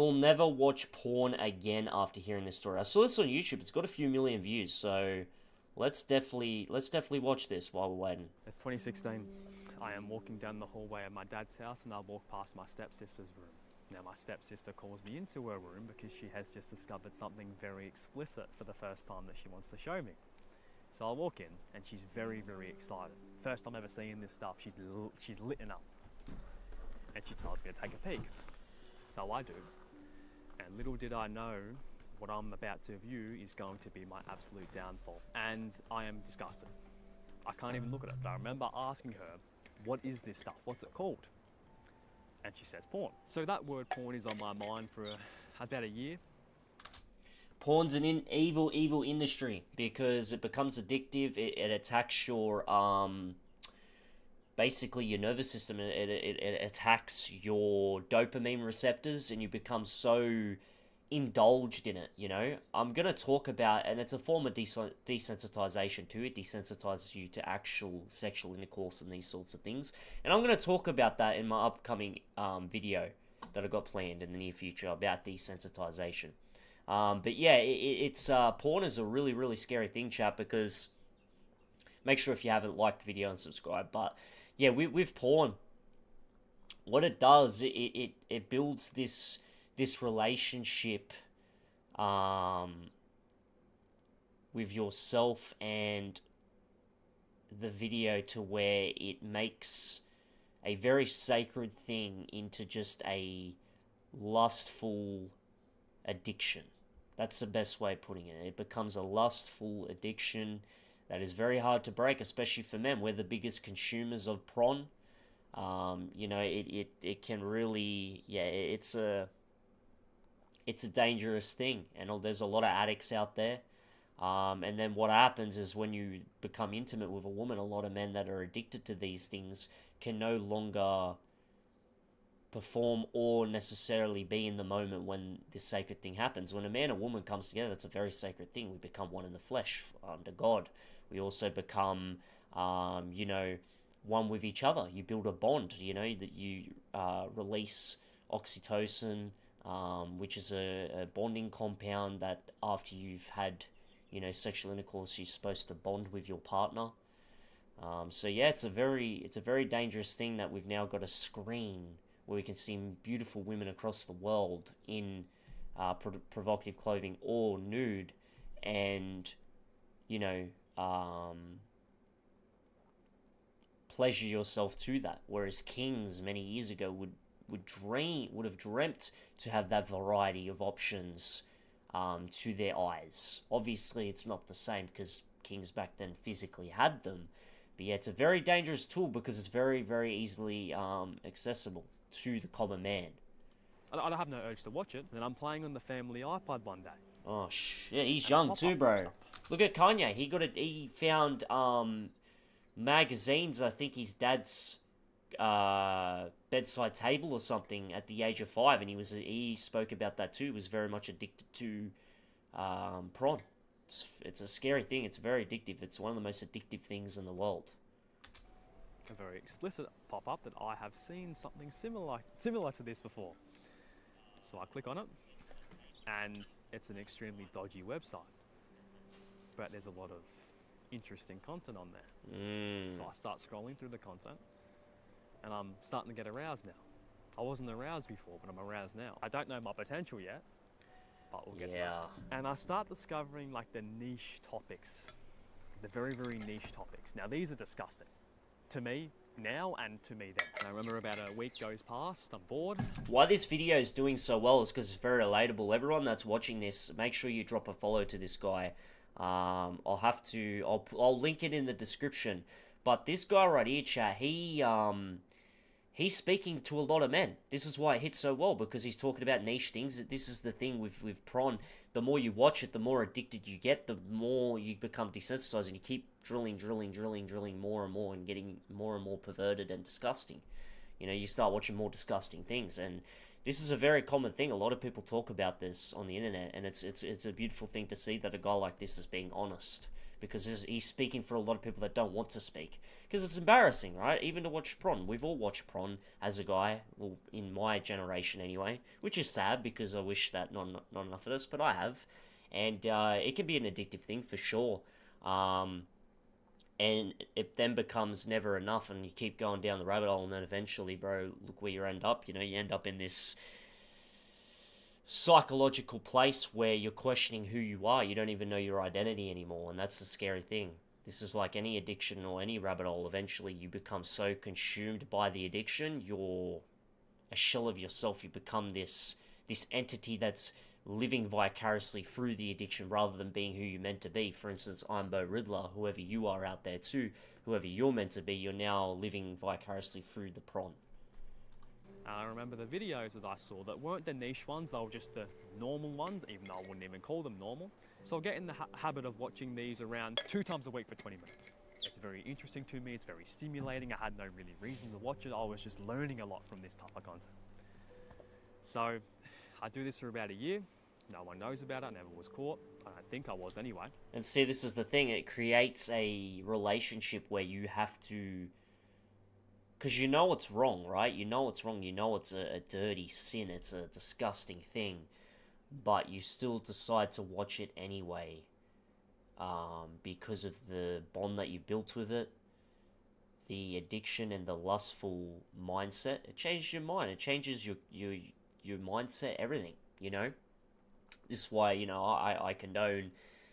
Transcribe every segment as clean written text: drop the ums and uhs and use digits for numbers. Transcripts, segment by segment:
Will never watch porn again after hearing this story. I saw this on YouTube. It's got a few million views, so let's definitely watch this while we're waiting. It's 2016. I am walking down the hallway of my dad's house and I walk past my stepsister's room. Now my stepsister calls me into her room because she has just discovered something very explicit for the first time that she wants to show me. So I walk in and she's very, very excited. First time ever seeing this stuff, she's lit up. And she tells me to take a peek. So I do. And little did I know, what I'm about to view is going to be my absolute downfall. And I am disgusted. I can't even look at it. But I remember asking her, what is this stuff? What's it called? And she says porn. So that word porn is on my mind for about a year. Porn's an evil industry because it becomes addictive. It attacks your basically your nervous system. It attacks your dopamine receptors, and you become so indulged in it. You know, I'm gonna talk about, and it's a form of desensitization too. It desensitizes you to actual sexual intercourse and these sorts of things. And I'm gonna talk about that in my upcoming video that I got planned in the near future about desensitization. But yeah, it's porn is a really scary thing, chat, because make sure if you haven't liked the video and subscribe. But yeah, with porn, what it does, it builds this relationship with yourself and the video to where it makes a very sacred thing into just a lustful addiction. That's the best way of putting it. It becomes a lustful addiction that is very hard to break, especially for men. We're the biggest consumers of Pron. You know, it can really, yeah, it's a dangerous thing, and there's a lot of addicts out there. And then what happens is when you become intimate with a woman, a lot of men that are addicted to these things can no longer perform or necessarily be in the moment when this sacred thing happens. When a man and woman comes together, that's a very sacred thing. We become one in the flesh under God. We also become, you know, one with each other. You build a bond, you know, that you release oxytocin, which is a bonding compound that after you've had, you know, sexual intercourse, you're supposed to bond with your partner. So yeah, it's a very dangerous thing that we've now got a screen where we can see beautiful women across the world in provocative clothing or nude, and you know, pleasure yourself to that. Whereas kings many years ago would have dreamt to have that variety of options to their eyes. Obviously, it's not the same because kings back then physically had them. But yeah, it's a very dangerous tool because it's very easily accessible to the common man. I have no urge to watch it, and I'm playing on the family iPod one day. Oh shit, he's young too, bro. Look at Kanye. He found magazines, I think his dad's bedside table or something at the age of 5, and he spoke about that too. He was very much addicted to Pron. It's a scary thing. It's very addictive. It's one of the most addictive things in the world. A very explicit pop-up that I have seen something similar to this before. So I click on it, and it's an extremely dodgy website, but there's a lot of interesting content on there. So I start scrolling through the content, and I'm starting to get aroused now. I wasn't aroused before, but I'm aroused now. I don't know my potential yet, but we'll get to that. And I start discovering like the niche topics, the very niche topics. Now these are disgusting to me now and to me then. And I remember about a week goes past, I'm bored. Why this video is doing so well is because it's very relatable. Everyone that's watching this, make sure you drop a follow to this guy. I'll link it in the description. But this guy right here, chat, he's speaking to a lot of men. This is why it hits so well, because he's talking about niche things. This is the thing with Pron. The more you watch it, the more addicted you get, the more you become desensitized, and you keep drilling more and more, and getting more and more perverted and disgusting. You know, you start watching more disgusting things, and this is a very common thing. A lot of people talk about this on the internet, and it's a beautiful thing to see that a guy like this is being honest, because he's speaking for a lot of people that don't want to speak. Because it's embarrassing, right? Even to watch Pron. We've all watched Pron as a guy, well, in my generation anyway, which is sad because I wish that not enough of us, but I have. And it can be an addictive thing for sure. And it then becomes never enough, and you keep going down the rabbit hole, and then eventually, bro, look where you end up. You end up in this psychological place where you're questioning who you are. You don't even know your identity anymore, and that's the scary thing. This is like any addiction or any rabbit hole. Eventually, you become so consumed by the addiction, you're a shell of yourself. You become this entity that's living vicariously through the addiction rather than being who you're meant to be. For instance, I'm Beau Riddla, whoever you are out there too, whoever you're meant to be, you're now living vicariously through the Pron. I remember the videos that I saw that weren't the niche ones, they were just the normal ones, even though I wouldn't even call them normal. So I'll get in the habit of watching these around 2 times a week for 20 minutes. It's very interesting to me, it's very stimulating. I had no really reason to watch it, I was just learning a lot from this type of content. So I do this for about a year. No one knows about it, I never was caught. I don't think I was anyway. And see, this is the thing, it creates a relationship where you have to... Because you know it's wrong, right? You know it's wrong, you know it's a dirty sin, it's a disgusting thing. But you still decide to watch it anyway. Because of the bond that you've built with it. The addiction and the lustful mindset. It changes your mind, it changes your mindset, everything, This is why, I condone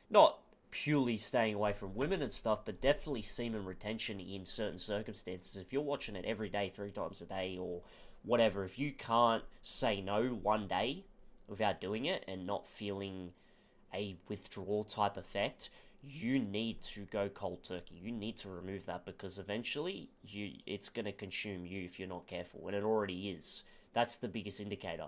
not purely staying away from women and stuff, but definitely semen retention in certain circumstances. If you're watching it every day, 3 times a day, or whatever, if you can't say no one day without doing it and not feeling a withdrawal type effect, you need to go cold turkey. You need to remove that, because eventually it's going to consume you if you're not careful, and it already is. That's the biggest indicator,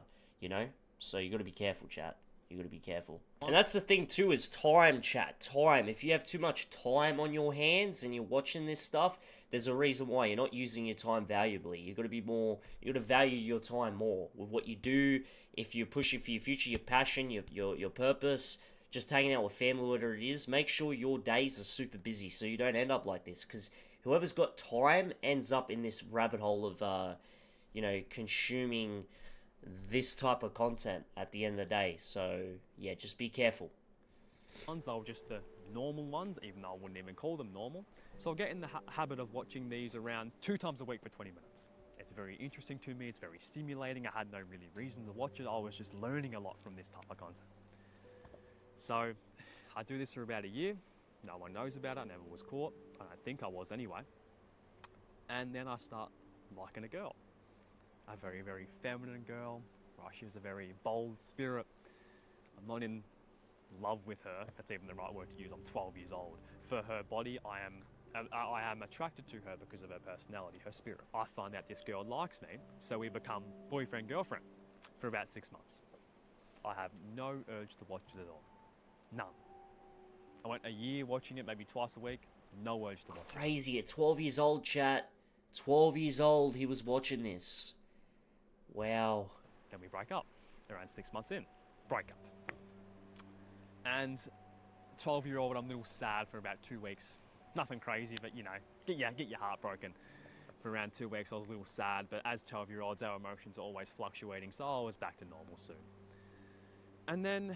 So you got to be careful, chat. You got to be careful. And that's the thing too, is time, chat. Time. If you have too much time on your hands and you're watching this stuff, there's a reason why you're not using your time valuably. You got to be more. You got to value your time more with what you do. If you're pushing for your future, your passion, your purpose, just hanging out with family, whatever it is, make sure your days are super busy so you don't end up like this. Because whoever's got time ends up in this rabbit hole of, consuming this type of content at the end of the day. So yeah, just be careful. They were just the normal ones, even though I wouldn't even call them normal. So I'll get in the habit of watching these around 2 times a week for 20 minutes. It's very interesting to me, it's very stimulating. I had no really reason to watch it, I was just learning a lot from this type of content. So I do this for about a year. No one knows about it, I never was caught. I don't think I was anyway. And then I start liking a girl. A very, very feminine girl. Right, she has a very bold spirit. I'm not in love with her. That's even the right word to use. I'm 12 years old. For her body, I am attracted to her because of her personality, her spirit. I find out this girl likes me, so we become boyfriend-girlfriend for about 6 months. I have no urge to watch it at all. None. I went a year watching it, maybe twice a week. No urge to watch it. Crazy. At 12 years old, chat. 12 years old, he was watching this. Wow. Then we break up. Around 6 months in. Break up. And 12-year-old, I'm a little sad for about 2 weeks. Nothing crazy, but get your heart broken. For around 2 weeks, I was a little sad, but as 12-year-olds, our emotions are always fluctuating, so I was back to normal soon. And then,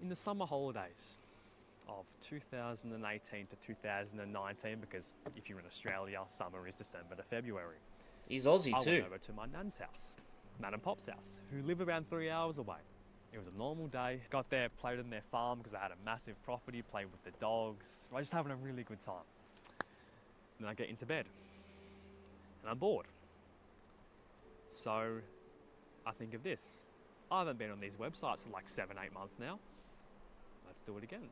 in the summer holidays of 2018 to 2019, because if you're in Australia, summer is December to February. He's Aussie too. I went over to my nan's house, Nan and Pop's house, who live around 3 hours away. It was a normal day. Got there, played on their farm because I had a massive property, played with the dogs. I was just having a really good time. And then I get into bed and I'm bored. So I think of this. I haven't been on these websites for like 7-8 months now. Let's do it again.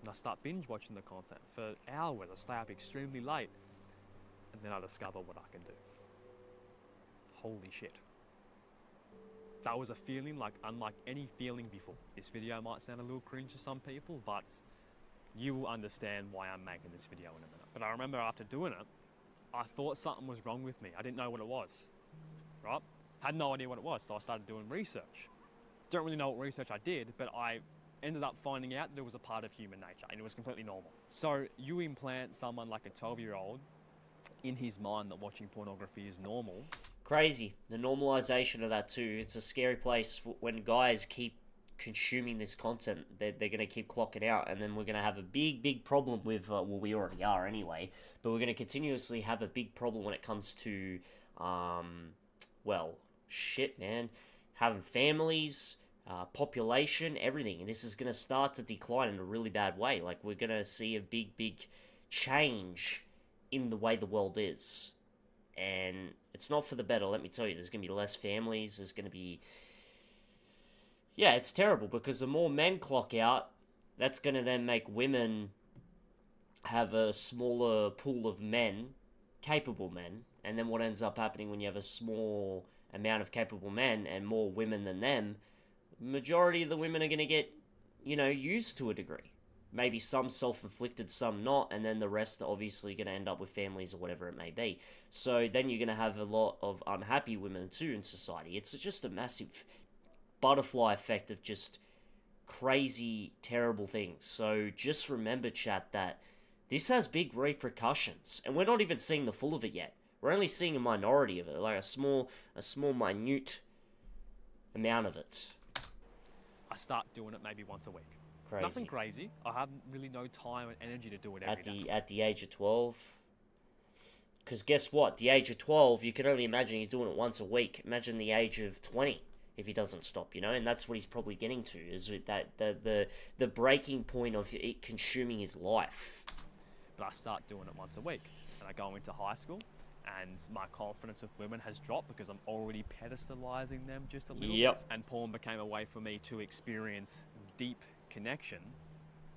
And I start binge watching the content for hours. I stay up extremely late. And then I discover what I can do. Holy shit. That was a feeling unlike any feeling before. This video might sound a little cringe to some people, but you will understand why I'm making this video in a minute. But I remember after doing it, I thought something was wrong with me. I didn't know what it was, right? Had no idea what it was, so I started doing research. Don't really know what research I did, but I ended up finding out that it was a part of human nature and it was completely normal. So you implant someone like a 12-year-old in his mind that watching pornography is normal. Crazy. The normalization of that too. It's a scary place when guys keep consuming this content. They're going to keep clocking out, and then we're going to have a big problem with, well, we already are anyway, but we're going to continuously have a big problem when it comes to, well, shit, man, having families, population, everything. And this is going to start to decline in a really bad way. Like, we're going to see a big change in the way the world is. And it's not for the better, let me tell you. There's going to be less families. There's going to be... Yeah, it's terrible, because the more men clock out, that's going to then make women have a smaller pool of men, capable men. And then what ends up happening when you have a small amount of capable men and more women than them, majority of the women are going to get, used to a degree. Maybe some self-inflicted, some not, and then the rest are obviously going to end up with families or whatever it may be. So then you're going to have a lot of unhappy women too in society. It's just a massive butterfly effect of just crazy, terrible things. So just remember, chat, that this has big repercussions, and we're not even seeing the full of it yet. We're only seeing a minority of it, like a small, minute amount of it. I start doing it maybe once a week. Crazy. Nothing crazy. I have really no time and energy to do it every day. At the age of 12. Because guess what? The age of 12, you can only imagine he's doing it once a week. Imagine the age of 20 if he doesn't stop, and that's what he's probably getting to, is that the breaking point of it consuming his life. But I start doing it once a week, and I go into high school, and my confidence with women has dropped because I'm already pedestalizing them just a little bit. And porn became a way for me to experience deep connection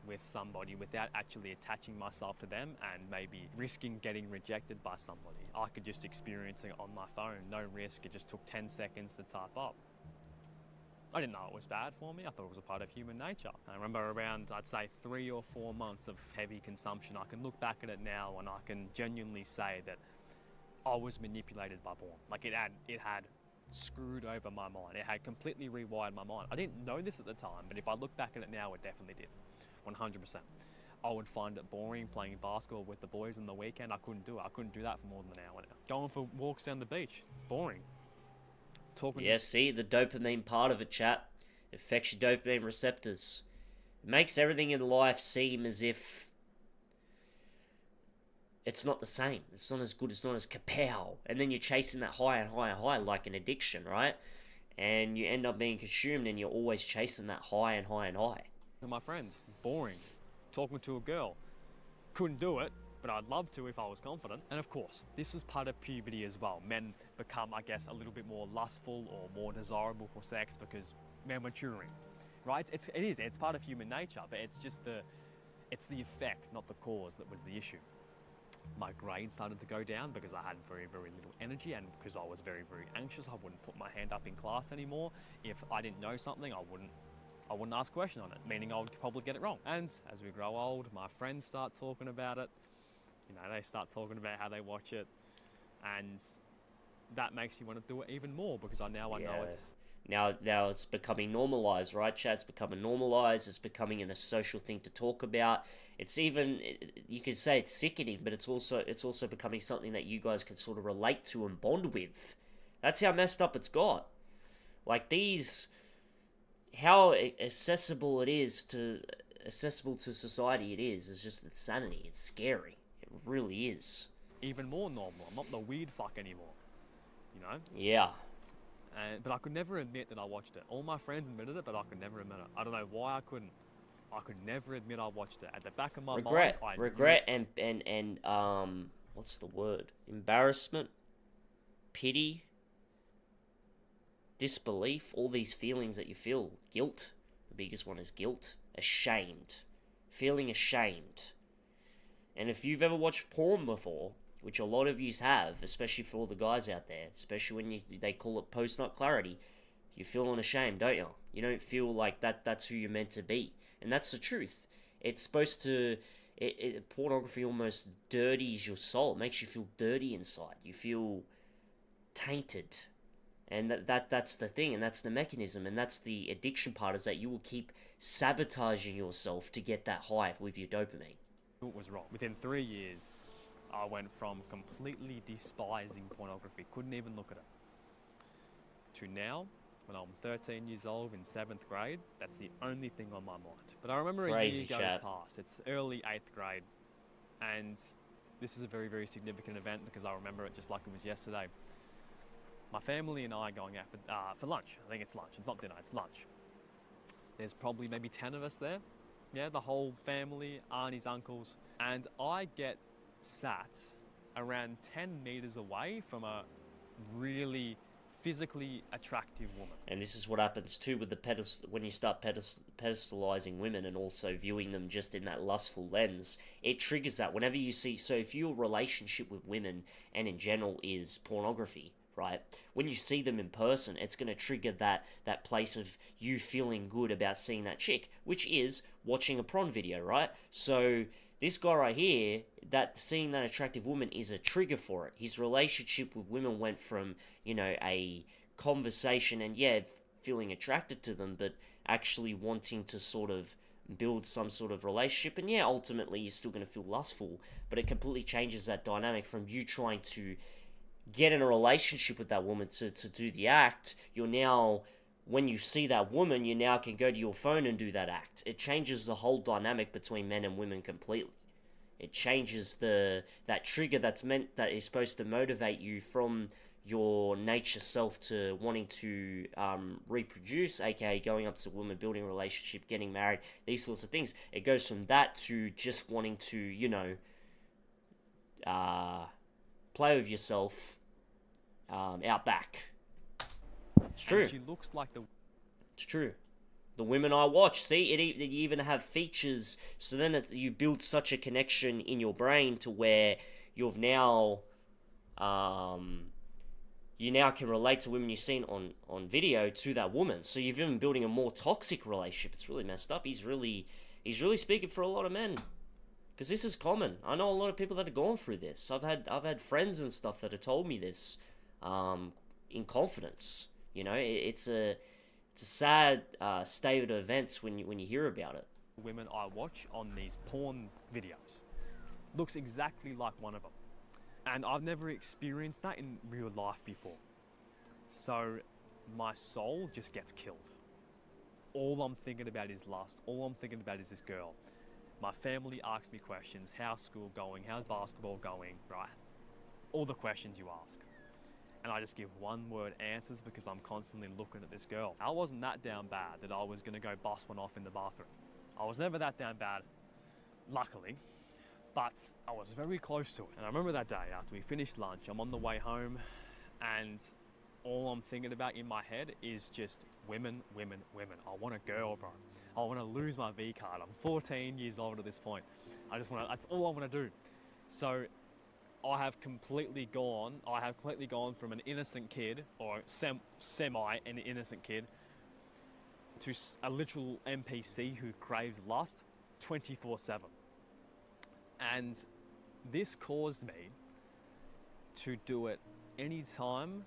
with somebody without actually attaching myself to them and maybe risking getting rejected by somebody. I could just experience it on my phone, no risk. It just took 10 seconds to type up. I didn't know it was bad for me. I thought it was a part of human nature. I remember around, I'd say, 3 or 4 months of heavy consumption. I can look back at it now and I can genuinely say that I was manipulated by porn. Like, it had screwed over my mind. It had completely rewired my mind. I didn't know this at the time, but if I look back at it now, it definitely did. 100%. I would find it boring playing basketball with the boys on the weekend. I couldn't do it. I couldn't do that for more than an hour now. Going for walks down the beach, boring. Yeah, see, the dopamine part of it, chat. It affects your dopamine receptors. It makes everything in life seem as if it's not the same. It's not as good. It's not as kapow. And then you're chasing that high and high and high like an addiction, right? And you end up being consumed and you're always chasing that high and high and high. And my friends, boring. Talking to a girl. Couldn't do it, but I'd love to if I was confident. And of course, this was part of puberty as well. Men become, I guess, a little bit more lustful or more desirable for sex because men maturing, right? It's part of human nature, but it's the effect, not the cause, that was the issue. My grades started to go down because I had very little energy, and because I was very anxious. I wouldn't put my hand up in class anymore. If I didn't know something, I wouldn't ask a question on it, meaning I would probably get it wrong. And as we grow old, my friends start talking about it. They start talking about how they watch it, and that makes you want to do it even more because I know it's... Now it's becoming normalized, right, chat? It's becoming normalized. It's becoming a social thing to talk about. It's even, you could say it's sickening, but it's also becoming something that you guys can sort of relate to and bond with. That's how messed up it's got. Like how accessible to society it is just insanity. It's scary. It really is. Even more normal. I'm not the weird fuck anymore. Yeah. But I could never admit that I watched it. All my friends admitted it, but I could never admit it. I don't know why I couldn't. I could never admit I watched it. At the back of my mind, regret, and what's the word? Embarrassment, pity, disbelief. All these feelings that you feel. Guilt. The biggest one is guilt. Ashamed. Feeling ashamed. And if you've ever watched porn before, which a lot of yous have, especially for all the guys out there, especially when they call it post-nut clarity, you're feeling ashamed, don't you? You don't feel like that's who you're meant to be. And that's the truth. It's supposed to... pornography almost dirties your soul. It makes you feel dirty inside. You feel tainted. And that's the thing, and that's the mechanism, and that's the addiction part, is that you will keep sabotaging yourself to get that high with your dopamine. It was wrong. Within 3 years, I went from completely despising pornography, couldn't even look at it, to now, when I'm 13 years old in 7th grade, that's the only thing on my mind. But I remember Crazy, a year chap. goes past. It's early 8th grade, and this is a very, very significant event because I remember it just like it was yesterday. My family and I are going out for lunch. I think it's lunch. It's not dinner, it's lunch. There's probably maybe 10 of us there. Yeah, the whole family, aunties, uncles. And I get sat around 10 meters away from a really physically attractive woman. And this is what happens too with the when you start pedestalizing women and also viewing them just in that lustful lens. It triggers that whenever you see. So if your relationship with women and in general is pornography, right? When you see them in person, it's going to trigger that place of you feeling good about seeing that chick, which is watching a Pron video, right? So this guy right here, that seeing that attractive woman is a trigger for it. His relationship with women went from, a conversation and, yeah, feeling attracted to them, but actually wanting to sort of build some sort of relationship. And, yeah, ultimately you're still going to feel lustful, but it completely changes that dynamic from you trying to get in a relationship with that woman to do the act. You're now, when you see that woman, you now can go to your phone and do that act. It changes the whole dynamic between men and women completely. It changes that trigger that is supposed to motivate you from your nature self to wanting to reproduce, aka going up to a woman, building a relationship, getting married, these sorts of things. It goes from that to just wanting to, play with yourself out back. It's true. And she looks like It's true. The women I watch, see, you even have features, so then you build such a connection in your brain to where you've now, you now can relate to women you've seen on video to that woman. So you're even building a more toxic relationship. It's really messed up. He's really speaking for a lot of men. Because this is common. I know a lot of people that have gone through this. I've had friends and stuff that have told me this, in confidence. It's a sad state of events when you hear about it. women I watch on these porn videos looks exactly like one of them, and I've never experienced that in real life before. So my soul just gets killed. All I'm thinking about is lust. All I'm thinking about is this girl. My family asks me questions. How's school going? How's basketball going? Right? All the questions you ask. And I just give one word answers because I'm constantly looking at this girl. I wasn't that down bad that I was going to go bust one off in the bathroom. I was never that down bad, luckily, but I was very close to it. And I remember that day after we finished lunch, I'm on the way home, and all I'm thinking about in my head is just women, women, women. I want a girl, bro. I want to lose my V card. I'm 14 years old at this point. That's all I want to do. So I have completely gone from an innocent kid, or semi an innocent kid, to a literal NPC who craves lust 24/7. And this caused me to do it anytime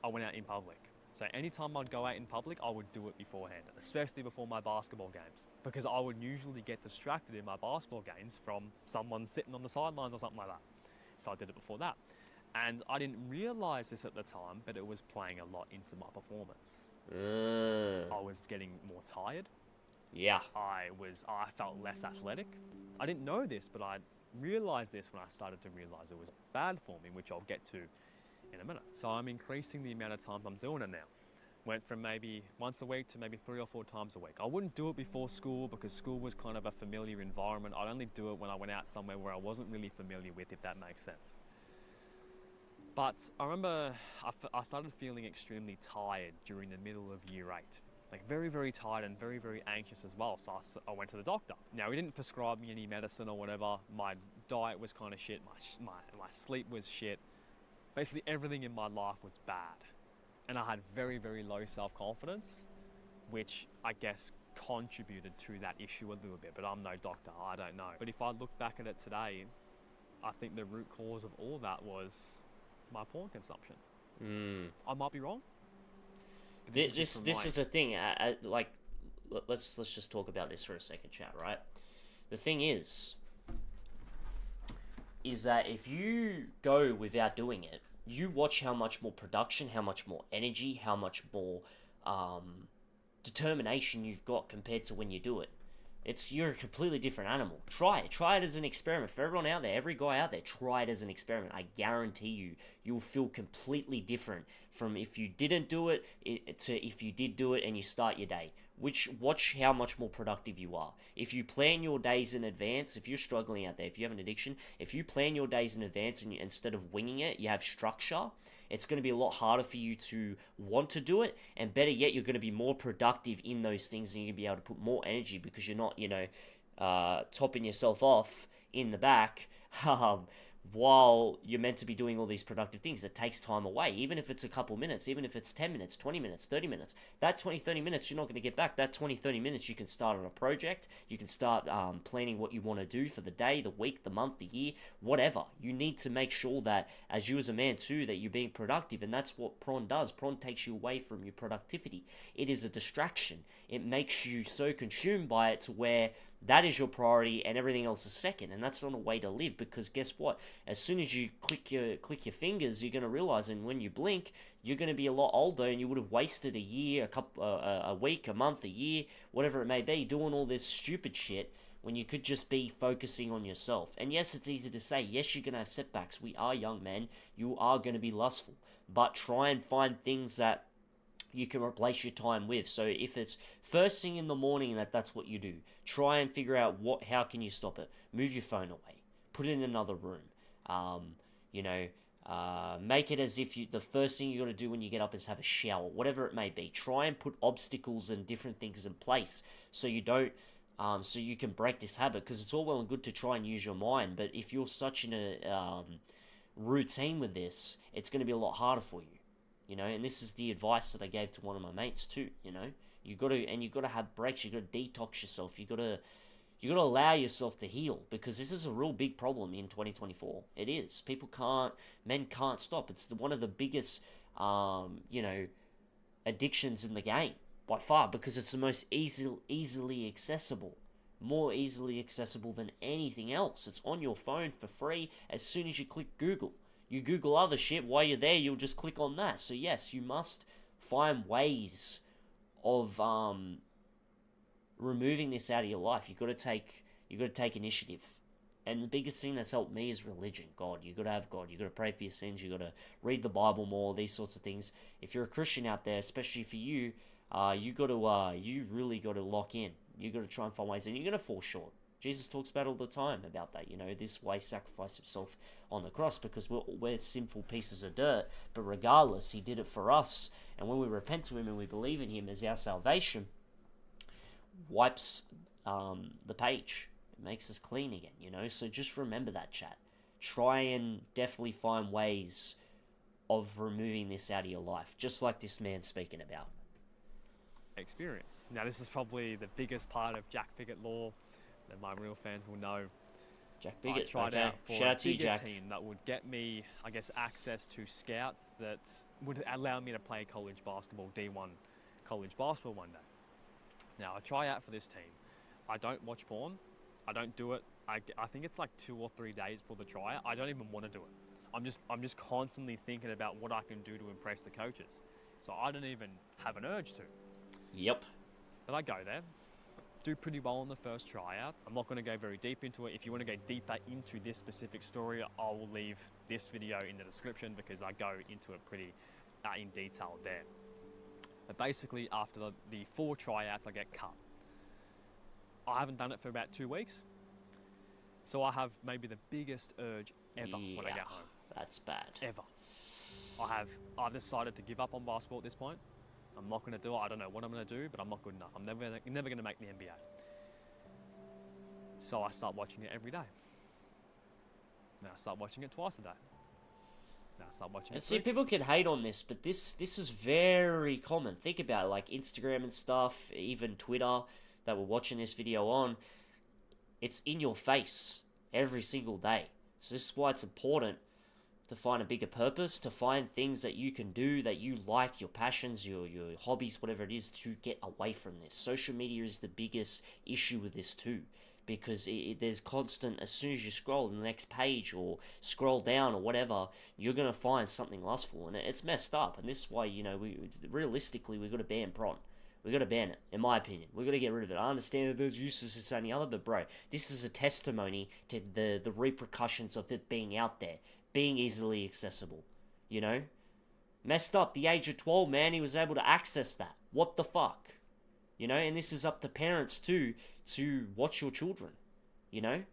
I went out in public. So anytime I'd go out in public, I would do it beforehand, especially before my basketball games, because I would usually get distracted in my basketball games from someone sitting on the sidelines or something like that. So I did it before that. And I didn't realize this at the time, but it was playing a lot into my performance. I was getting more tired. Yeah. I felt less athletic. I didn't know this, but I realized this when I started to realize it was bad for me, which I'll get to in a minute. So I'm increasing the amount of times I'm doing it now. Went from maybe once a week to maybe 3 or 4 times a week. I wouldn't do it before school because school was kind of a familiar environment. I'd only do it when I went out somewhere where I wasn't really familiar with, if that makes sense. But I remember I started feeling extremely tired during the middle of year 8. Like very, very tired and very, very anxious as well. So I went to the doctor. Now, he didn't prescribe me any medicine or whatever. My diet was kind of shit. My sleep was shit. Basically everything in my life was bad. And I had very, very low self-confidence, which I guess contributed to that issue a little bit, but I'm no doctor, I don't know. But if I look back at it today, I think the root cause of all that was my porn consumption. Mm. I might be wrong. But this This is just from this my is a thing. Like, let's just talk about this for a second, chat. Right. The thing is that if you go without doing it, you watch how much more production, how much more energy, how much more um, determination you've got compared to when you do it. You're a completely different animal. Try it. Try it as an experiment. For everyone out there, every guy out there, try it as an experiment. I guarantee you'll feel completely different from if you didn't do it to if you did do it and you start your day. Watch how much more productive you are. If you plan your days in advance, if you're struggling out there, if you have an addiction, if you plan your days in advance and instead of winging it, you have structure, it's going to be a lot harder for you to want to do it, and better yet, you're going to be more productive in those things, and you're going to be able to put more energy because you're not, topping yourself off in the back, um, while you're meant to be doing all these productive things. It takes time away, even if it's a couple minutes, even if it's 10 minutes, 20 minutes, 30 minutes. That 20, 30 minutes, you're not going to get back. That 20, 30 minutes, you can start on a project. You can start planning what you want to do for the day, the week, the month, the year, whatever. You need to make sure that, as you as a man too, that you're being productive. And that's what Pron does. Pron takes you away from your productivity. It is a distraction. It makes you so consumed by it to where that is your priority and everything else is second, and that's not a way to live, because guess what? As soon as you click your fingers, you're going to realize, and when you blink, you're going to be a lot older, and you would have wasted a year, a week, a month, a year, whatever it may be, doing all this stupid shit when you could just be focusing on yourself. And yes, it's easy to say. Yes, you're going to have setbacks. We are young men. You are going to be lustful, but try and find things that you can replace your time with. So if it's first thing in the morning that's what you do, try and figure out how can you stop it. Move your phone away, put it in another room. um, Make it as if the first thing you got to do when you get up is have a shower, whatever it may be. Try and put obstacles and different things in place so you don't so you can break this habit, because it's all well and good to try and use your mind, but if you're such in a routine with this, it's going to be a lot harder for you. And this is the advice that I gave to one of my mates too. You got to have breaks. You got to detox yourself. You got to allow yourself to heal, because this is a real big problem in 2024. It is. Men can't stop. It's one of the biggest addictions in the game by far, because it's the most easily accessible. More easily accessible than anything else. It's on your phone for free as soon as you click Google. You Google other shit, while you're there, you'll just click on that. So yes, you must find ways of removing this out of your life. You got to take initiative. And the biggest thing that's helped me is religion. God. You got to have God. You got to pray for your sins. You got to read the Bible more. These sorts of things. If you're a Christian out there, especially for you, you really got to lock in. You got to try and find ways, and you're gonna fall short. Jesus talks about all the time about that. This way sacrificed himself on the cross, because we're sinful pieces of dirt. But regardless, he did it for us. And when we repent to him and we believe in him as our salvation, wipes the page. It makes us clean again. So just remember that, chat. Try and definitely find ways of removing this out of your life, just like this man speaking about. experience. Now, this is probably the biggest part of Jak Piggott lore that my real fans will know. Jak Piggott. I tried okay. out for Shout a out to you, bigger Jack. team that would get me, I guess, access to scouts that would allow me to play college basketball, D1 college basketball one day. Now, I try out for this team. I don't watch porn. I don't do it. I think it's like 2 or 3 days before the tryout. I don't even want to do it. I'm just constantly thinking about what I can do to impress the coaches. So I don't even have an urge to. Yep. But I go there, do pretty well on the first tryout. I'm not going to go very deep into it. If you want to go deeper into this specific story, I will leave this video in the description, because I go into it pretty in detail there. But basically, after the 4 tryouts, I get cut. I haven't done it for about 2 weeks. So I have maybe the biggest urge ever when I get home. That's bad. Ever. I've decided to give up on basketball at this point. I'm not going to do it. I don't know what I'm going to do, but I'm not good enough. I'm never going to make the NBA. So I start watching it every day. Now I start watching it twice a day. Now I start watching it. See, people can hate on this, but this is very common. Think about it, like Instagram and stuff, even Twitter that we're watching this video on. It's in your face every single day. So this is why it's important to find a bigger purpose, to find things that you can do, that you like, your passions, your hobbies, whatever it is, to get away from this. Social media is the biggest issue with this too, because there's constant, as soon as you scroll to the next page or scroll down or whatever, you're going to find something lustful, and it's messed up. And this is why, realistically, we've got to ban Pron. We've got to ban it, in my opinion. We've got to get rid of it. I understand that there's uses this and the other, but bro, this is a testimony to the repercussions of it being out there, being easily accessible, Messed up, the age of 12, man, he was able to access that. What the fuck? And this is up to parents too, to watch your children, I'm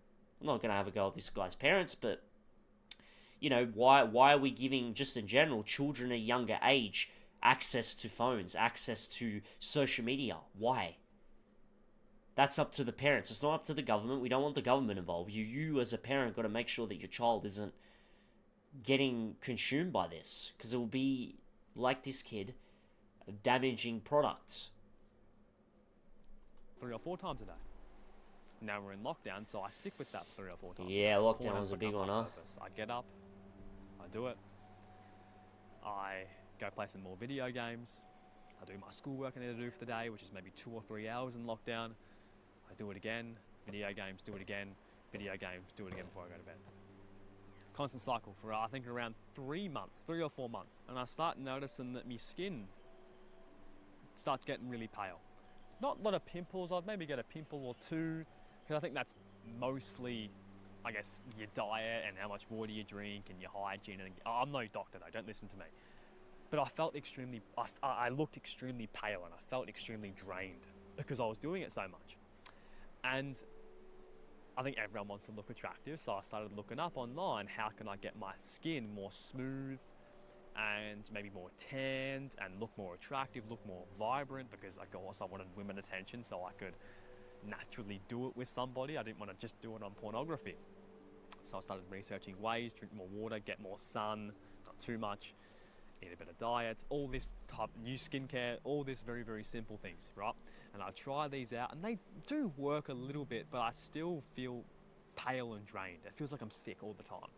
not going to have a go at this guy's parents, but, why are we giving, just in general, children a younger age access to phones, access to social media? Why? That's up to the parents. It's not up to the government. We don't want the government involved. You as a parent got to make sure that your child isn't getting consumed by this, because it will be like this kid, a damaging product. 3 or 4 times a day. Now we're in lockdown, so I stick with that 3 or 4 times. Yeah, lockdown was a big one, huh? I get up, I do it, I go play some more video games, I do my schoolwork I need to do for the day, which is maybe 2 or 3 hours in lockdown. I do it again, video games, do it again, video games, do it again before I go to bed. Constant cycle for I think around 3 months, 3 or 4 months, and I start noticing that my skin starts getting really pale. Not a lot of pimples, I'd maybe get a pimple or 2, because I think that's mostly, I guess, your diet and how much water you drink and your hygiene. And I'm no doctor though, don't listen to me. But I felt I looked extremely pale, and I felt extremely drained because I was doing it so much. And I think everyone wants to look attractive, so I started looking up online, how can I get my skin more smooth and maybe more tanned and look more attractive, look more vibrant, because of course I wanted women attention so I could naturally do it with somebody. I didn't want to just do it on pornography. So I started researching ways, drink more water, get more sun, not too much, eat a bit of diet, all this type, new skincare, all this very, very simple things, right? And I try these out and they do work a little bit, but I still feel pale and drained. It feels like I'm sick all the time.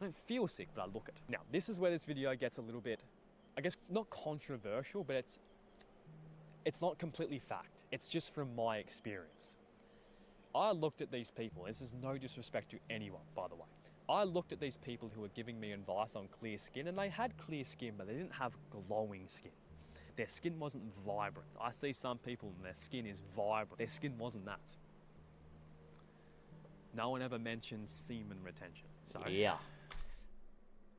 I don't feel sick, but I look it. Now, this is where this video gets a little bit, I guess, not controversial, but it's not completely fact. It's just from my experience. I looked at these people, this is no disrespect to anyone, by the way. I looked at these people who were giving me advice on clear skin, and they had clear skin, but they didn't have glowing skin. Their skin wasn't vibrant. I see some people and their skin is vibrant. Their skin wasn't that. No one ever mentions semen retention. So yeah.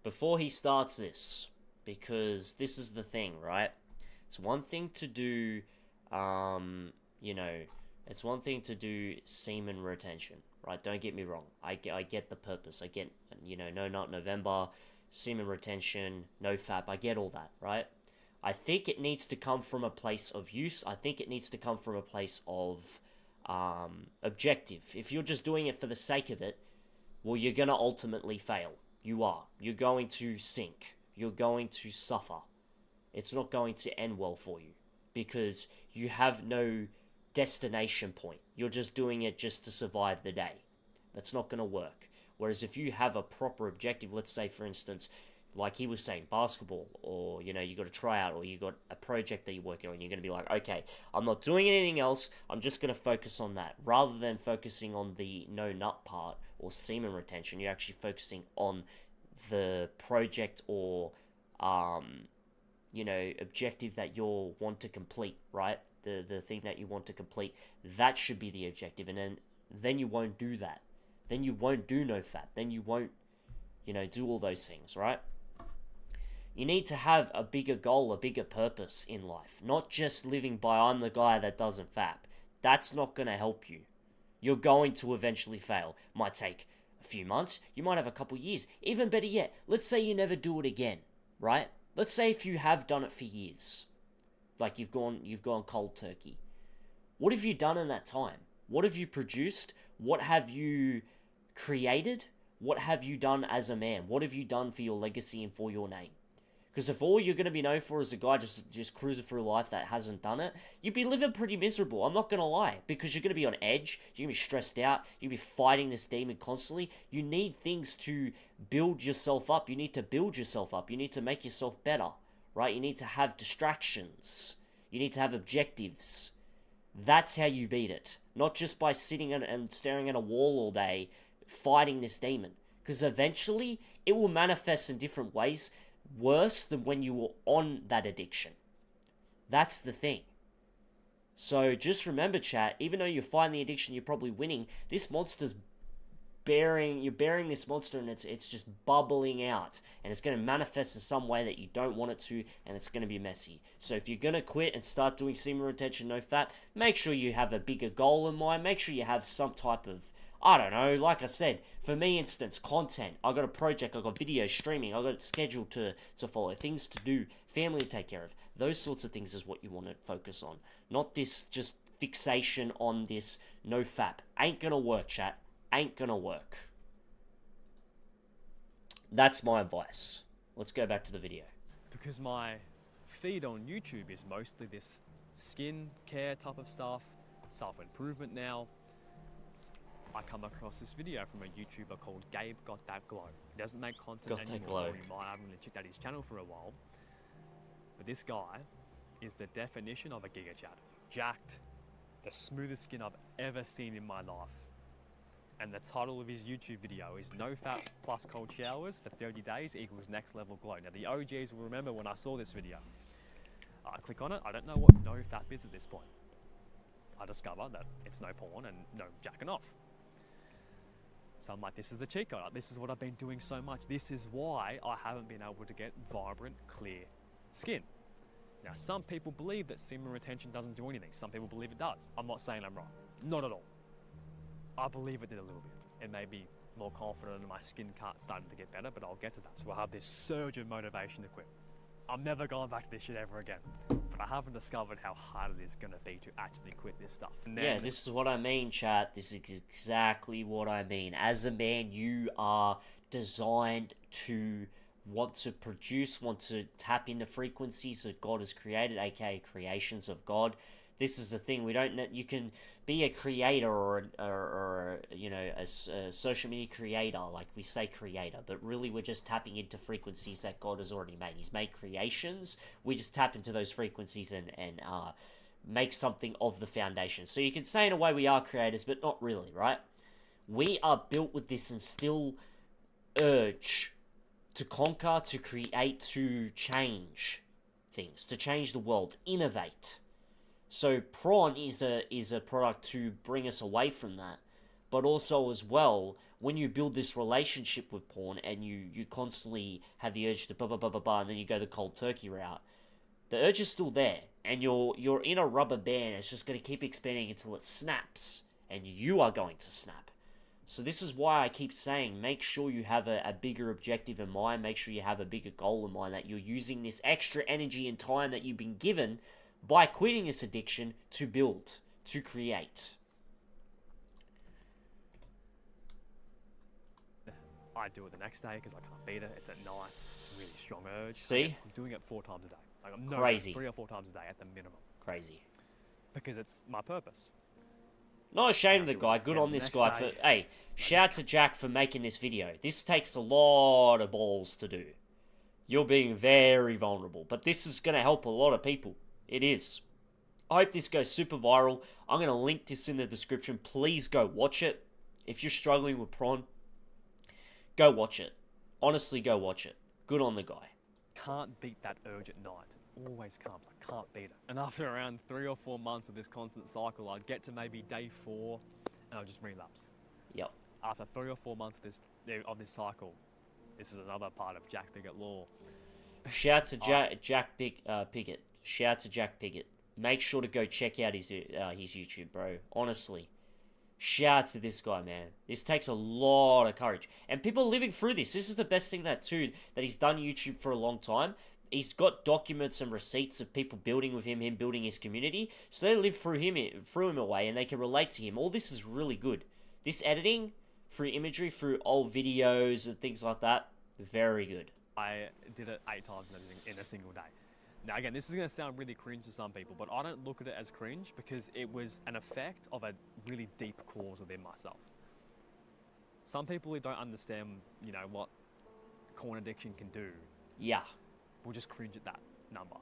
Before he starts this, because this is the thing, right? It's one thing to do, it's one thing to do semen retention, right? Don't get me wrong. I get the purpose. I get, no nut November, semen retention, no FAP. I get all that, right? I think it needs to come from a place of use. I think it needs to come from a place of objective. If you're just doing it for the sake of it, well, you're going to ultimately fail. You are. You're going to sink. You're going to suffer. It's not going to end well for you because you have no destination point. You're just doing it just to survive the day. That's not going to work. Whereas if you have a proper objective, let's say, for instance, like he was saying, basketball, or, you got a tryout, or you got a project that you're working on, you're going to be like, okay, I'm not doing anything else, I'm just going to focus on that. Rather than focusing on the no nut part or semen retention, you're actually focusing on the project or, objective that you'll want to complete, right? The thing that you want to complete, that should be the objective, and then you won't do that. Then you won't do no fap. Then you won't, do all those things, right? You need to have a bigger goal, a bigger purpose in life. Not just living by, I'm the guy that doesn't fap. That's not going to help you. You're going to eventually fail. Might take a few months. You might have a couple years. Even better yet, let's say you never do it again, right? Let's say if you have done it for years. Like you've gone cold turkey. What have you done in that time? What have you produced? What have you created? What have you done as a man? What have you done for your legacy and for your name? Because if all you're going to be known for is a guy just cruising through life that hasn't done it, you'd be living pretty miserable. I'm not going to lie. Because you're going to be on edge. You're going to be stressed out. You'll be fighting this demon constantly. You need things to build yourself up. You need to build yourself up. You need to make yourself better. Right? You need to have distractions. You need to have objectives. That's how you beat it. Not just by sitting and staring at a wall all day, fighting this demon. Because eventually, it will manifest in different ways, worse than when you were on that addiction. That's the thing. So just remember, chat, even though you're fighting the addiction, you're probably winning. This monster's you're bearing this monster, and it's just bubbling out, and it's going to manifest in some way that you don't want it to, and it's going to be messy. So if you're going to quit and start doing semen retention no fap, make sure you have a bigger goal in mind. Make sure you have some type of, I don't know, like I said, for me, instance, content. I got a project, I got videos streaming, I got a schedule to follow, things to do, family to take care of. Those sorts of things is what you want to focus on. Not this just fixation on this no fap. Ain't gonna work, chat. Ain't gonna work. That's my advice. Let's go back to the video. Because my feed on YouTube is mostly this skin care type of stuff, self-improvement now, I come across this video from a YouTuber called Gabe Got That Glow. He doesn't make content anymore, or you might have really checked out his channel for a while. But this guy is the definition of a giga chat. Jacked, the smoothest skin I've ever seen in my life. And the title of his YouTube video is No Fat Plus Cold Showers for 30 Days equals Next Level Glow. Now the OGs will remember when I saw this video. I click on it, I don't know what no fap is at this point. I discover that it's no porn and no jacking off. So I'm like, this is the cheat code. This is what I've been doing so much. This is why I haven't been able to get vibrant, clear skin. Now, some people believe that semen retention doesn't do anything. Some people believe it does. I'm not saying I'm wrong. Not at all. I believe it did a little bit. It made me more confident and my skin started to get better, but I'll get to that. So I have this surge of motivation to quit. I'm never going back to this shit ever again. But I haven't discovered how hard it is going to be to actually quit this stuff. Yeah, this is what I mean, chat. This is exactly what I mean. As a man, you are designed to want to produce, want to tap into frequencies that God has created, aka creations of God. This is the thing, we don't know, you can be a creator or you know, a social media creator, like we say creator, but really we're just tapping into frequencies that God has already made. He's made creations, we just tap into those frequencies and make something of the foundation. So you can say in a way we are creators, but not really, right? We are built with this instill urge to conquer, to create, to change things, to change the world, innovate. So Pron is a product to bring us away from that. But also as well, when you build this relationship with porn and you constantly have the urge to and then you go the cold turkey route, the urge is still there. And you're in a rubber band, it's just going to keep expanding until it snaps. And you are going to snap. So this is why I keep saying, make sure you have a bigger objective in mind. Make sure you have a bigger goal in mind, that you're using this extra energy and time that you've been given by quitting this addiction to build, to create. I do it the next day because I can't beat it. It's at night. It's a really strong urge. See? I'm doing it 4 times a day. Like I'm Crazy. 3 or 4 times a day at the minimum. Crazy. Because it's my purpose. Not ashamed of the guy. Good on this guy for... Hey, shout out to Jack for making this video. This takes a lot of balls to do. You're being very vulnerable. But this is going to help a lot of people. It is. I hope this goes super viral. I'm going to link this in the description. Please go watch it. If you're struggling with Pron, go watch it. Honestly, go watch it. Good on the guy. Can't beat that urge at night. Always comes. I can't beat it. And after around 3 or 4 months of this constant cycle, I'd get to maybe day 4 and I'll just relapse. Yep. After 3 or 4 months of this cycle, this is another part of Jak Piggott law. Shout out to Jak Piggott. Shout out to Jak Piggott. Make sure to go check out his YouTube, bro. Honestly. Shout out to this guy, man. This takes a lot of courage. And people are living through this. This is the best thing that he's done YouTube for a long time. He's got documents and receipts of people building with him building his community. So they live through him away, and they can relate to him. All this is really good. This editing, through imagery, through old videos and things like that, very good. I did it 8 times in a single day. Now again, this is going to sound really cringe to some people, but I don't look at it as cringe because it was an effect of a really deep cause within myself. Some people who don't understand, you know, what corn addiction can do, Yeah. will just cringe at that number.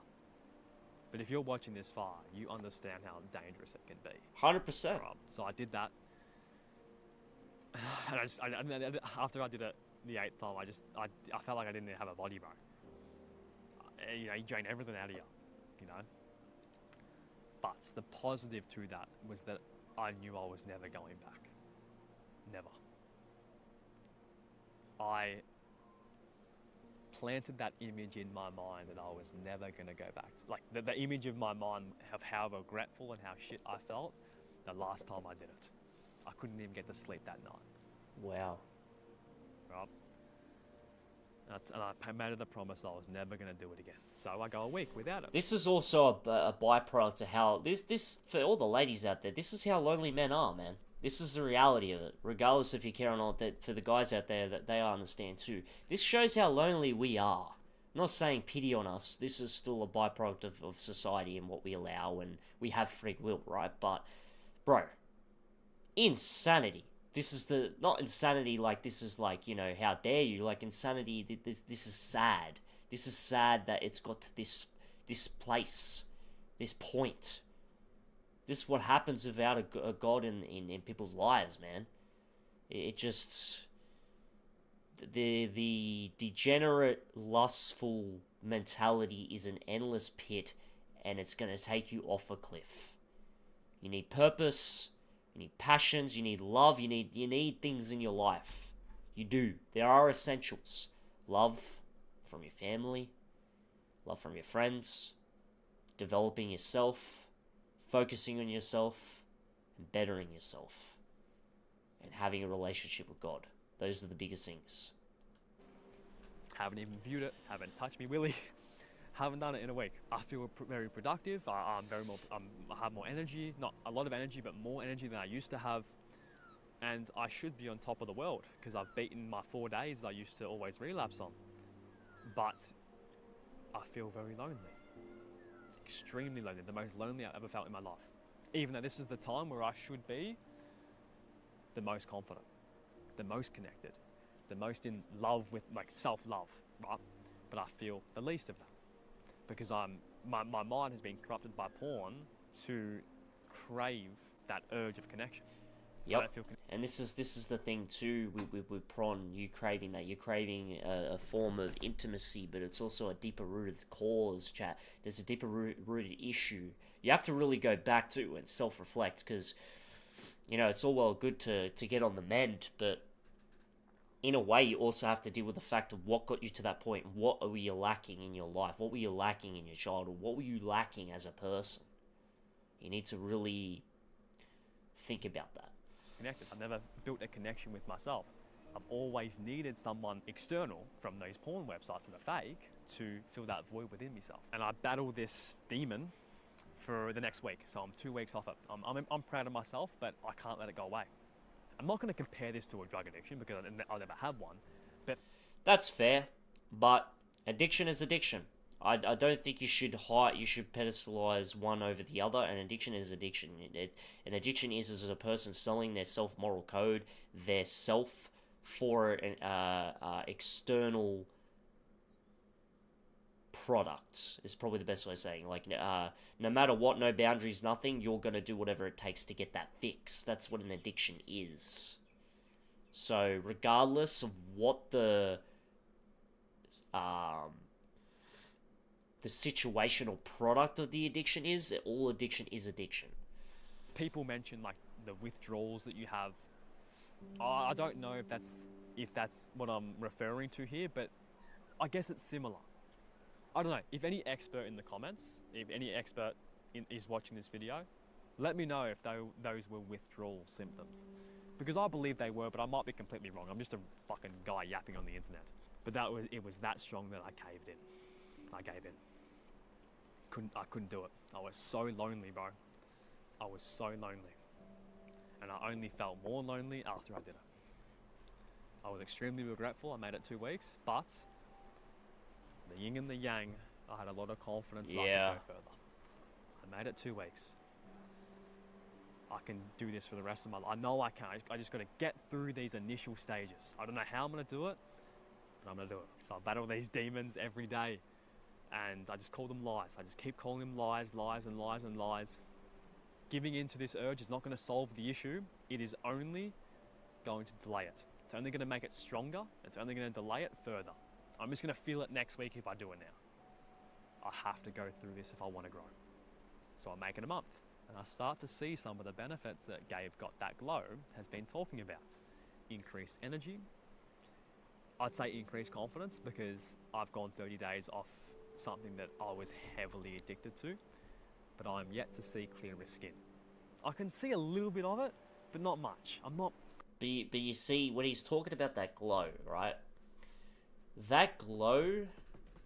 But if you're watching this far, you understand how dangerous it can be. 100%. So I did that. And after I did it the 8th time, I felt like I didn't have a body, bro. You know, you drain everything out of you, you know. But the positive to that was that I knew I was never going back. Never. I planted that image in my mind that I was never going to go back. Like the image of my mind of how regretful and how shit I felt the last time I did it. I couldn't even get to sleep that night. Wow. Right? And I made it a promise I was never going to do it again. So I go a week without it. This is also a byproduct of how this for all the ladies out there. This is how lonely men are, man. This is the reality of it. Regardless if you care or not, that for the guys out there that they understand too. This shows how lonely we are. I'm not saying pity on us. This is still a byproduct of society and what we allow, and we have free will, right? But bro, insanity. This is not insanity like this is like, you know, how dare you, like insanity. This is sad. This is sad that it's got to this place, this point. This is what happens without a god in people's lives, man. It just the degenerate, lustful mentality is an endless pit, and it's gonna take you off a cliff. You need purpose. You need passions, you need love, you need things in your life. You do. There are essentials. Love from your family, love from your friends, developing yourself, focusing on yourself, and bettering yourself. And having a relationship with God. Those are the biggest things. Haven't even viewed it, haven't touched me willy. Haven't done it in a week. I feel very productive. I have more energy, not a lot of energy, but more energy than I used to have. And I should be on top of the world because I've beaten my 4 days I used to always relapse on. But I feel very lonely. Extremely lonely. The most lonely I've ever felt in my life. Even though this is the time where I should be the most confident, the most connected, the most in love with, like, self-love, right? But I feel the least of that. Because my mind has been corrupted by porn to crave that urge of connection. Yep. And this is the thing too with Pron. You craving that. You're craving a form of intimacy, but it's also a deeper rooted cause, chat. There's a deeper rooted issue. You have to really go back to and self-reflect, because, you know, it's all well good to get on the mend, but in a way, you also have to deal with the fact of what got you to that point. What were you lacking in your life? What were you lacking in your childhood? What were you lacking as a person? You need to really think about that. Connected. I've never built a connection with myself. I've always needed someone external from those porn websites that are fake to fill that void within myself. And I battle this demon for the next week. So I'm 2 weeks off it. I'm proud of myself, but I can't let it go away. I'm not going to compare this to a drug addiction because I'll never have one. But that's fair, but addiction is addiction. I don't think you should pedestalize one over the other. An addiction is addiction. An addiction is as a person selling their self-moral code, their self for an external product is probably the best way of saying. Like, no matter what, no boundaries, nothing, you're going to do whatever it takes to get that fix. That's what an addiction is. So regardless of what the situational product of the addiction is, all addiction is addiction. People mention, like, the withdrawals that you have. I don't know if that's what I'm referring to here, but I guess it's similar. I don't know. If any expert in the comments, if any expert is watching this video, let me know if those were withdrawal symptoms. Because I believe they were, but I might be completely wrong. I'm just a fucking guy yapping on the internet. But it was that strong that I caved in. I gave in. I couldn't do it. I was so lonely, bro. I was so lonely. And I only felt more lonely after I did it. I was extremely regretful. I made it 2 weeks, but The yin and the yang, I had a lot of confidence that I Yeah. could go further. I made it 2 weeks. I can do this for the rest of my life. I know I can. I just got to get through these initial stages. I don't know how I'm going to do it, but I'm going to do it. So I battle these demons every day, and I just call them lies. I just keep calling them lies, lies, and lies, and lies. Giving in to this urge is not going to solve the issue. It is only going to delay it. It's only going to make it stronger. It's only going to delay it further. I'm just going to feel it next week if I do it now. I have to go through this if I want to grow. So I make it a month, and I start to see some of the benefits that Gabe Got That Glow has been talking about. Increased energy. I'd say increased confidence, because I've gone 30 days off something that I was heavily addicted to, but I'm yet to see clearer skin. I can see a little bit of it, but not much. But you see, when he's talking about that glow, right? That glow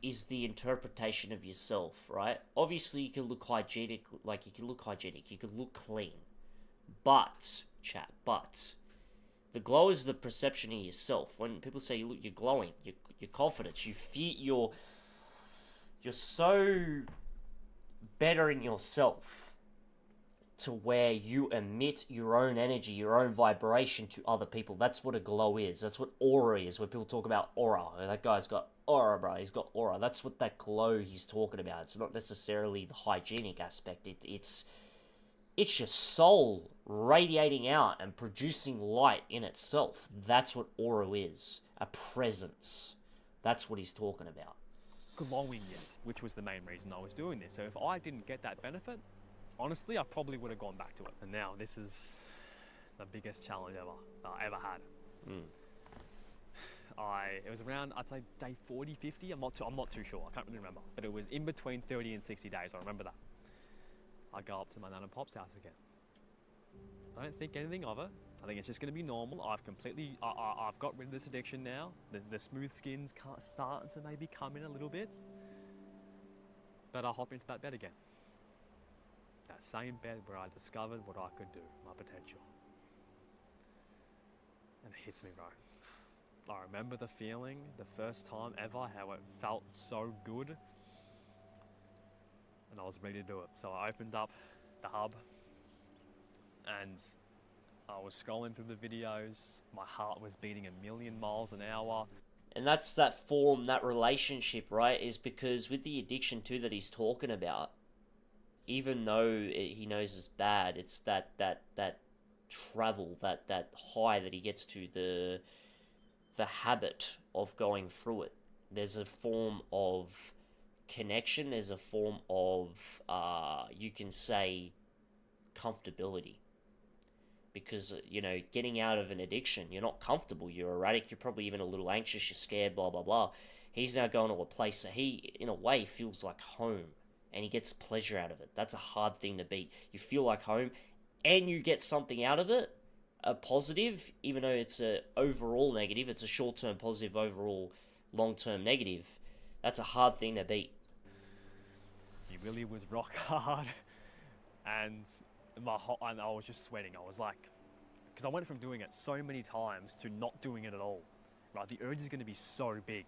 is the interpretation of yourself, right? Obviously, you can look hygienic, you can look clean. But, the glow is the perception of yourself. When people say you're glowing, your confidence, you feel you're so better in yourself to where you emit your own energy, your own vibration to other people. That's what a glow is. That's what aura is. When people talk about aura, that guy's got aura, bro. He's got aura. That's what that glow he's talking about. It's not necessarily the hygienic aspect. It's your soul radiating out and producing light in itself. That's what aura is. A presence. That's what he's talking about. Glowing yet, which was the main reason I was doing this. So if I didn't get that benefit, honestly, I probably would have gone back to it. And now this is the biggest challenge I ever had. It was around, I'd say day 40, 50. I'm not too sure. I can't really remember. But it was in between 30 and 60 days. I remember that. I go up to my nan and pop's house again. I don't think anything of it. I think it's just going to be normal. I've got rid of this addiction now. The smooth skin's starting to maybe come in a little bit. But I hop into that bed again. That same bed where I discovered what I could do, my potential. And it hits me, bro. I remember the feeling, the first time ever, how it felt so good. And I was ready to do it. So I opened up the hub and I was scrolling through the videos. My heart was beating 1,000,000 miles an hour. And that's that form, that relationship, right? Is because with the addiction too that he's talking about, even though he knows it's bad, it's that travel, that high that he gets to, the habit of going through it. There's a form of connection. There's a form of, you can say, comfortability. Because, getting out of an addiction, you're not comfortable, you're erratic, you're probably even a little anxious, you're scared, blah, blah, blah. He's now going to a place that he, in a way, feels like home. And he gets pleasure out of it. That's a hard thing to beat. You feel like home, and you get something out of it, a positive, even though it's a overall negative, it's a short-term positive, overall long-term negative. That's a hard thing to beat. He really was rock hard, and I was just sweating. I was like, because I went from doing it so many times to not doing it at all. Right, the urge is going to be so big,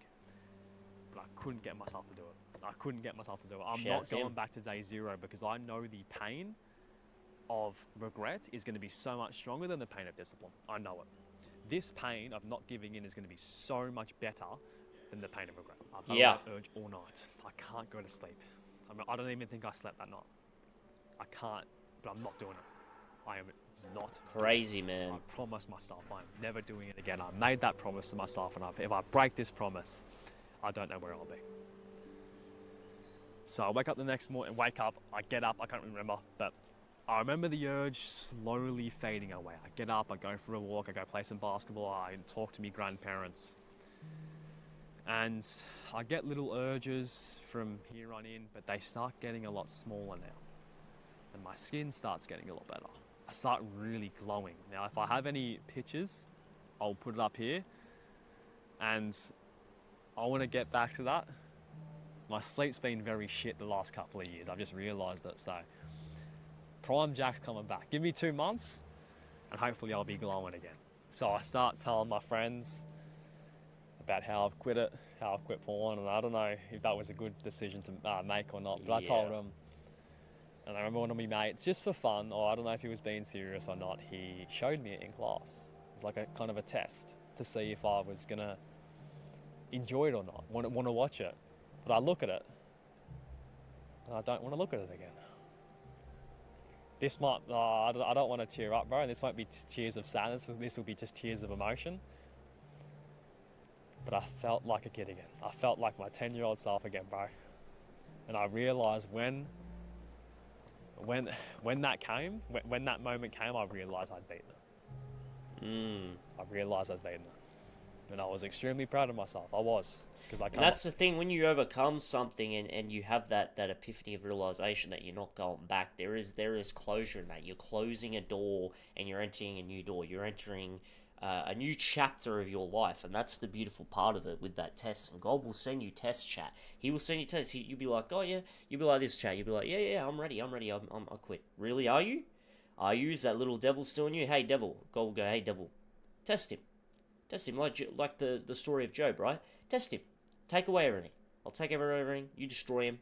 but I couldn't get myself to do it. I'm not going back to day 0 because I know the pain of regret is going to be so much stronger than the pain of discipline. I know it. This pain of not giving in is going to be so much better than the pain of regret. I've had that urge all night. I can't go to sleep. I don't even think I slept that night. I can't, but I'm not doing it. I am not. Crazy, man. I promised myself I'm never doing it again. I made that promise to myself, and if I break this promise, I don't know where I'll be. So I wake up the next morning, I get up, I can't remember, but I remember the urge slowly fading away. I get up, I go for a walk, I go play some basketball, I talk to my grandparents. And I get little urges from here on in, but they start getting a lot smaller now. And my skin starts getting a lot better. I start really glowing. Now, if I have any pictures, I'll put it up here. And I want to get back to that. My sleep's been very shit the last couple of years. I've just realised it. So, Prime Jack's coming back. Give me 2 months, and hopefully I'll be glowing again. So I start telling my friends, about how I've quit it, how I've quit porn, and I don't know if that was a good decision to make or not. But I told Yeah. him, and I remember one of my mates, just for fun, or I don't know if he was being serious or not, he showed me it in class. It was like a kind of a test to see if I was gonna enjoy it or not, want to watch it. But I look at it, and I don't want to look at it again. This might, I don't want to tear up, bro, and this won't be tears of sadness, this will be just tears of emotion. But I felt like a kid again. I felt like my 10-year-old self again, bro. And I realised when that came, when that moment came, I realised I'd beaten it. I realised I'd beaten it. And I was extremely proud of myself. I was. And that's the thing, when you overcome something and you have that epiphany of realization that you're not going back, there is closure in that. You're closing a door and you're entering a new door. You're entering a new chapter of your life, and that's the beautiful part of it with that test. And God will send you tests, chat. He will send you tests. You'll be like, oh yeah. You'll be like this, chat. You'll be like, yeah, I'm ready. I quit. Really, are you? Are you? Is that little devil still in you? Hey, devil. God will go, hey, devil. Test him. Test him like the story of Job, right? Test him. Take away everything. I'll take everything. You destroy him.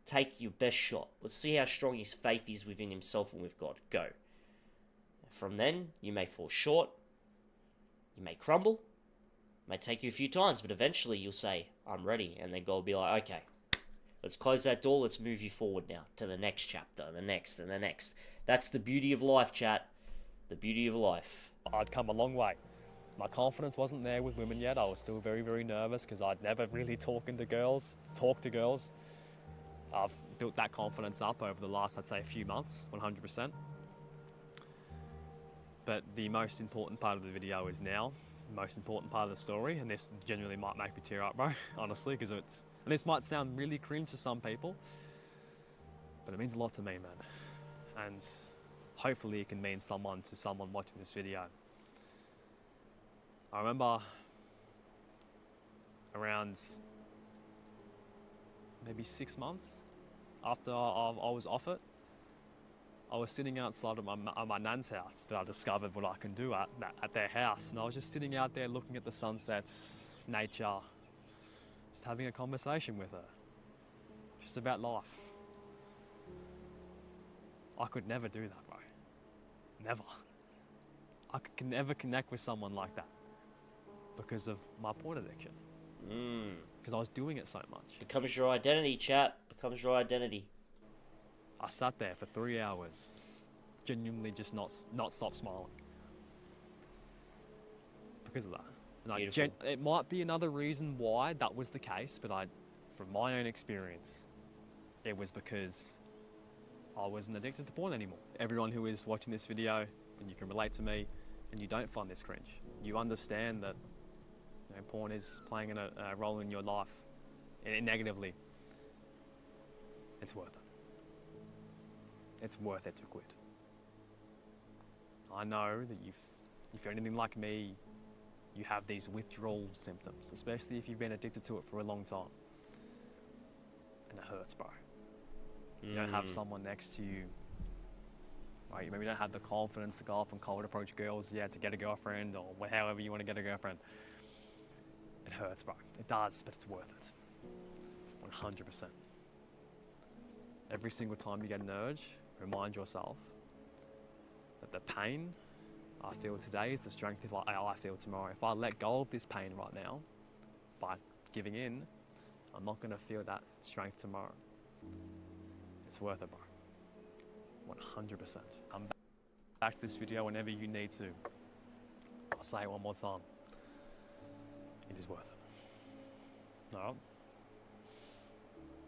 Take your best shot. Let's see how strong his faith is within himself and with God. Go. From then, you may fall short. You may crumble. It may take you a few times, but eventually you'll say, I'm ready. And then God will be like, okay, let's close that door. Let's move you forward now to the next chapter, the next, and the next. That's the beauty of life, chat. The beauty of life. I'd come a long way. My confidence wasn't there with women yet. I was still very, very nervous because I'd never really talked to girls. I've built that confidence up over the last, I'd say, a few months, 100%. But the most important part of the video is now, the most important part of the story, and this genuinely might make me tear up, bro, honestly, because and this might sound really cringe to some people, but it means a lot to me, man. And hopefully it can mean to someone watching this video. I remember around maybe 6 months after I was off it, I was sitting outside of my nan's house that I discovered what I can do at their house. And I was just sitting out there looking at the sunsets, nature, just having a conversation with her, just about life. I could never do that, bro. Never. I could never connect with someone like that because of my porn addiction. Because I was doing it so much. Becomes your identity, chat. Becomes your identity. I sat there for 3 hours, genuinely just not stop smiling because of that. And it might be another reason why that was the case, but from my own experience, it was because I wasn't addicted to porn anymore. Everyone who is watching this video, and you can relate to me, and you don't find this cringe, you understand that porn is playing a role in your life, and negatively, it's worth it. It's worth it to quit. I know that if you're anything like me, you have these withdrawal symptoms, especially if you've been addicted to it for a long time. And it hurts, bro. You don't have someone next to you, right? You maybe don't have the confidence to go up and cold approach girls, to get a girlfriend, or however you want to get a girlfriend. It hurts, bro. It does, but it's worth it. 100%. Every single time you get an urge, remind yourself that the pain I feel today is the strength I feel tomorrow. If I let go of this pain right now, by giving in, I'm not going to feel that strength tomorrow. It's worth it, bro. 100%. Come back to this video whenever you need to. I'll say it one more time. It is worth it. Alright?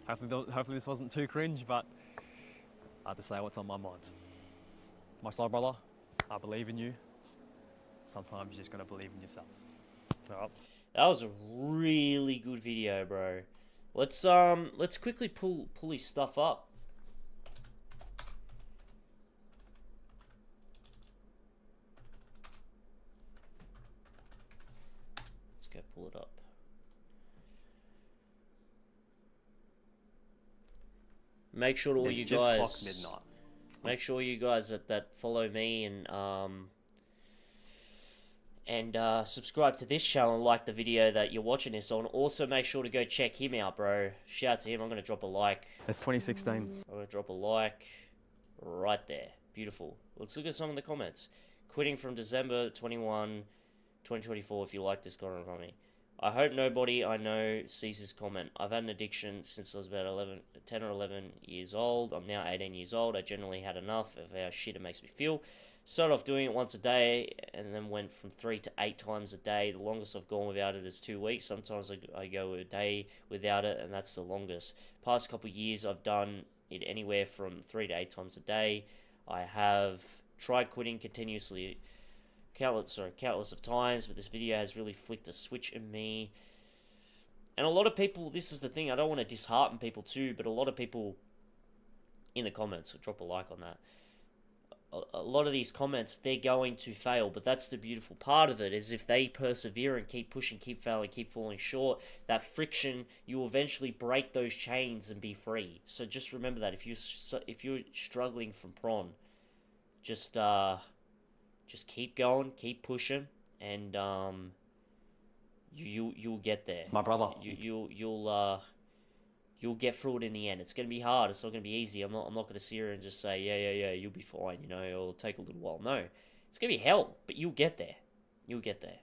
Hopefully this wasn't too cringe, but I have to say what's on my mind. Much love, brother. I believe in you. Sometimes you just gotta believe in yourself. Alright. That was a really good video, bro. Let's quickly pull his stuff up. Let's go pull it up. Make sure to all you just guys. Clock midnight. Make sure you guys that follow me And subscribe to this channel and like the video that you're watching this on. Also, make sure to go check him out, bro. Shout out to him. I'm going to drop a like. It's 2016. I'm going to drop a like right there. Beautiful. Let's look at some of the comments. Quitting from December 21, 2024 if you like this comment from me. I hope nobody I know sees this comment. I've had an addiction since I was about 10 or 11 years old. I'm now 18 years old. I generally had enough of how shit it makes me feel. Started off doing it once a day and then went from 3 to 8 times a day. The longest I've gone without it is 2 weeks. Sometimes I go a day without it, and that's the longest. Past couple of years I've done it anywhere from 3 to 8 times a day. I have tried quitting continuously countless of times, but this video has really flicked a switch in me. And a lot of people, this is the thing, I don't want to dishearten people too, but a lot of people in the comments, drop a like on that. A lot of these comments, they're going to fail, but that's the beautiful part of it, is if they persevere and keep pushing, keep failing, keep falling short, that friction, you will eventually break those chains and be free. So just remember that if you're struggling from Pron, just keep going, keep pushing, and you'll get there. My brother. You'll get through it in the end. It's gonna be hard. It's not gonna be easy. I'm not gonna sit here and just say yeah, you'll be fine. You know, it'll take a little while. No, it's gonna be hell, but you'll get there. You'll get there.